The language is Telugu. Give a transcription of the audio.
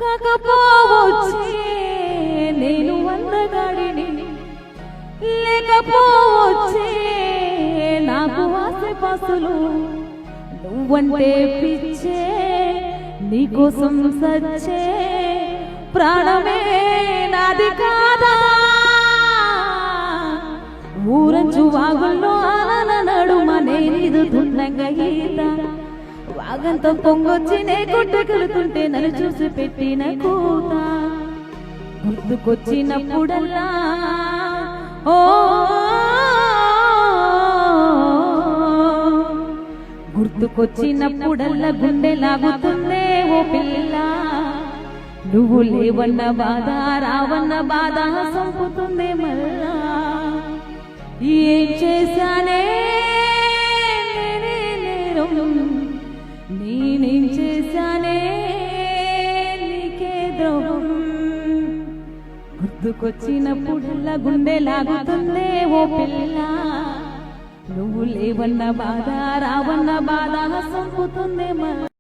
కాకపోవచ్చే నేను అందగాడిని, లేకపోవచ్చే నాకు ఆశపాసులు, నువ్వంటే పిచ్చే నీకోసం సచ్చే ప్రాణమే నాది కాదా. ఊరంచు వాగుల్లో ఆలన నడుమ నేనిదు తుండంగా ఈత, వాగంతో పొంగొచ్చి నే కొట్టగలుగుతుంటే నన్ను చూసి పెట్టిన కూత. గుర్తుకొచ్చినప్పుడల్లా ఓ గుర్తుకొచ్చినప్పుడల్లా గుండె లాగుతుందే ఓ పిల్ల, నువ్వు లేవన్న బాధ రావన్న బాధ సంపుతుందే మళ్ళా. ఏం చేశానే నేనేం చేశానే నీకే ద్రోహం. గుర్తుకొచ్చినప్పుడల్లా గుండె లాగుతుందే ఓ పిల్ల, నువ్వు లేవన్న బాధ రావన్న బాధ సంపుతుందే మళ్ళా.